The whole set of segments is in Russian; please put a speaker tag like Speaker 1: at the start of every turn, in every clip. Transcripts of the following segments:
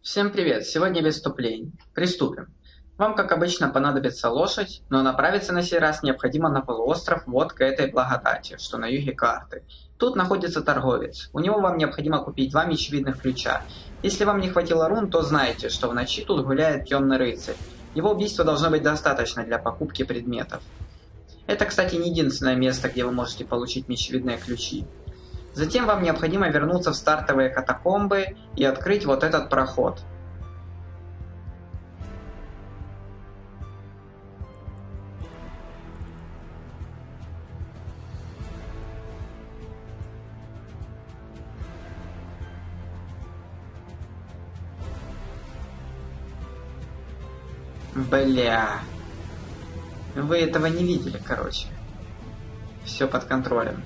Speaker 1: Всем привет! Сегодня без вступлений. Приступим. Вам, как обычно, понадобится лошадь, но направиться на сей раз необходимо на полуостров вот к этой благодати, что на юге карты. Тут находится торговец. У него вам необходимо купить 2 мечевидных ключа. Если вам не хватило рун, то знайте, что в ночи тут гуляет темный рыцарь. Его убийства должно быть достаточно для покупки предметов. Это, кстати, не единственное место, где вы можете получить мечевидные ключи. Затем вам необходимо вернуться в стартовые катакомбы и открыть вот этот проход. Бля. Вы этого не видели, короче. Все под контролем.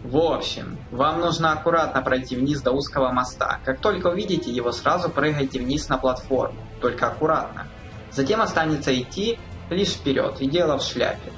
Speaker 1: В общем, вам нужно аккуратно пройти вниз до узкого моста. Как только увидите его, сразу прыгайте вниз на платформу. Только аккуратно. Затем останется идти лишь вперед, и дело в шляпе.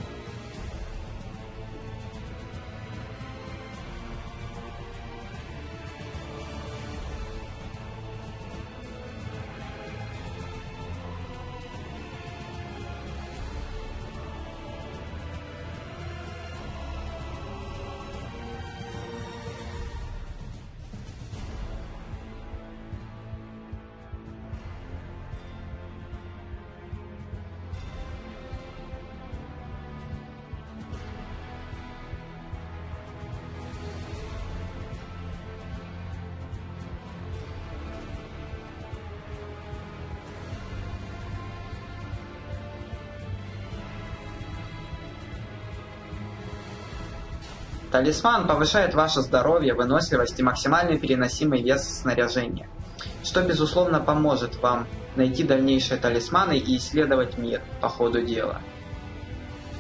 Speaker 1: Талисман повышает ваше здоровье, выносливость и максимальный переносимый вес снаряжения, что безусловно поможет вам найти дальнейшие талисманы и исследовать мир по ходу дела.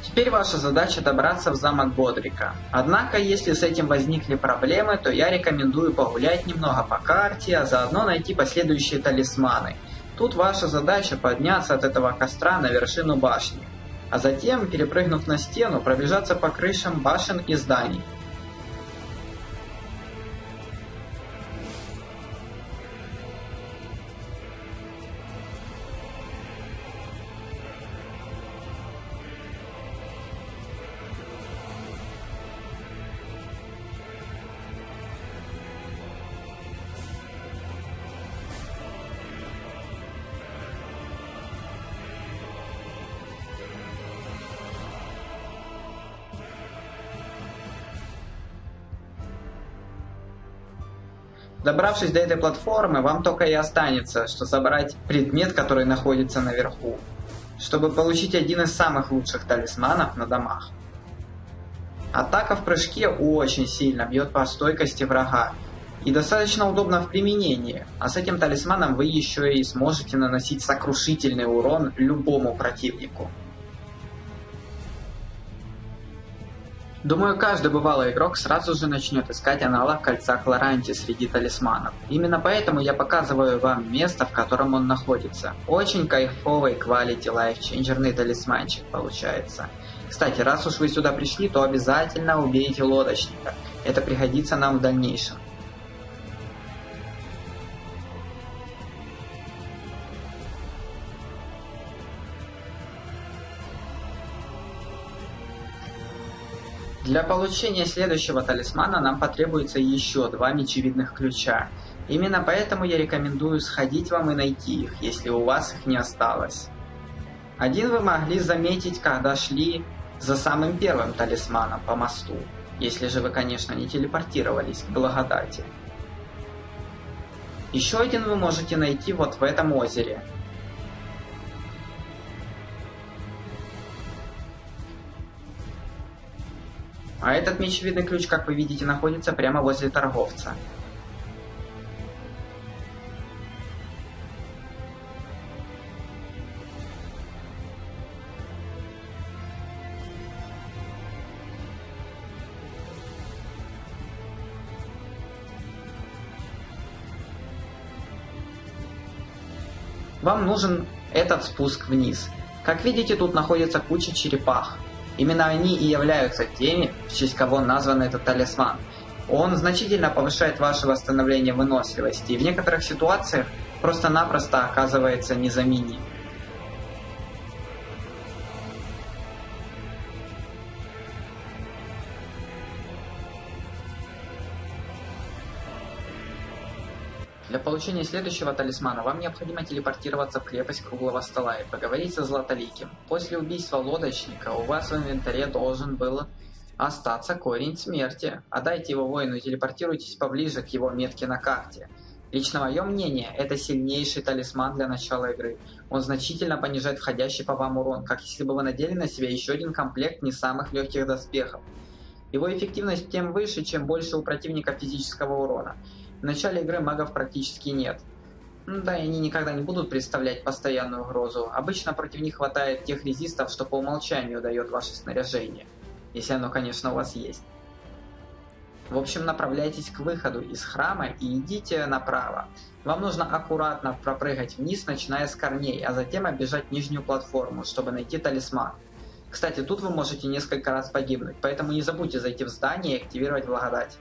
Speaker 1: Теперь ваша задача добраться в замок Бодрика. Однако, если с этим возникли проблемы, то я рекомендую погулять немного по карте, а заодно найти последующие талисманы. Тут ваша задача подняться от этого костра на вершину башни, а затем, перепрыгнув на стену, пробежаться по крышам башен и зданий. Добравшись до этой платформы, вам только и останется, что забрать предмет, который находится наверху, чтобы получить один из самых лучших талисманов на домах. Атака в прыжке очень сильно бьет по стойкости врага и достаточно удобно в применении, а с этим талисманом вы еще и сможете наносить сокрушительный урон любому противнику. Думаю, каждый бывалый игрок сразу же начнет искать аналог кольца Кларанти среди талисманов. Именно поэтому я показываю вам место, в котором он находится. Очень кайфовый quality лайфчейнджерный талисманчик получается. Кстати, раз уж вы сюда пришли, то обязательно убейте лодочника. Это пригодится нам в дальнейшем. Для получения следующего талисмана нам потребуется еще 2 мечевидных ключа. Именно поэтому я рекомендую сходить вам и найти их, если у вас их не осталось. Один вы могли заметить, когда шли за самым первым талисманом по мосту, если же вы, конечно, не телепортировались к благодати. Еще один вы можете найти вот в этом озере. А этот мечевидный ключ, как вы видите, находится прямо возле торговца. Вам нужен этот спуск вниз. Как видите, тут находится куча черепах. Именно они и являются теми, в честь кого назван этот талисман. Он значительно повышает ваше восстановление выносливости и в некоторых ситуациях просто-напросто оказывается незаменим. Для получения следующего талисмана вам необходимо телепортироваться в крепость Круглого Стола и поговорить со Златоликим. После убийства лодочника у вас в инвентаре должен был остаться корень смерти. Отдайте его воину и телепортируйтесь поближе к его метке на карте. Лично мое мнение, это сильнейший талисман для начала игры. Он значительно понижает входящий по вам урон, как если бы вы надели на себя еще один комплект не самых легких доспехов. Его эффективность тем выше, чем больше у противника физического урона. В начале игры магов практически нет. Да, и они никогда не будут представлять постоянную угрозу. Обычно против них хватает тех резистов, что по умолчанию дает ваше снаряжение. Если оно, конечно, у вас есть. В общем, направляйтесь к выходу из храма и идите направо. Вам нужно аккуратно пропрыгать вниз, начиная с корней, а затем оббежать нижнюю платформу, чтобы найти талисман. Кстати, тут вы можете несколько раз погибнуть, поэтому не забудьте зайти в здание и активировать благодать.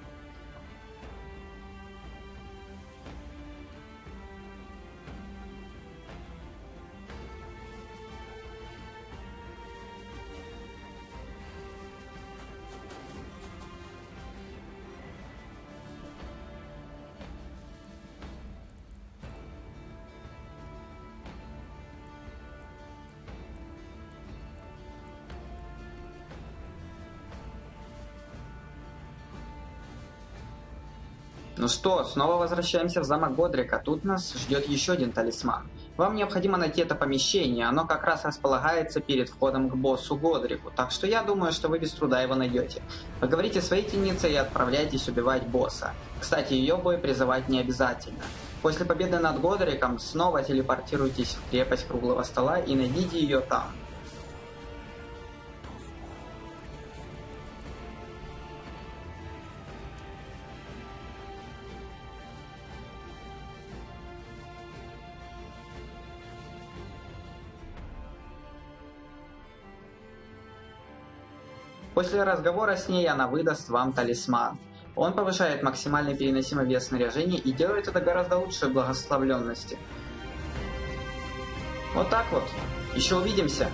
Speaker 1: Ну что, снова возвращаемся в замок Годрика. Тут нас ждет еще один талисман. Вам необходимо найти это помещение, оно как раз располагается перед входом к боссу Годрику, так что я думаю, что вы без труда его найдете. Поговорите с воительницей и отправляйтесь убивать босса. Кстати, ее бой призывать не обязательно. После победы над Годриком снова телепортируйтесь в крепость Круглого Стола и найдите ее там. После разговора с ней она выдаст вам талисман. Он повышает максимальный переносимый вес снаряжения и делает это гораздо лучше благословленности. Вот так вот. Еще увидимся.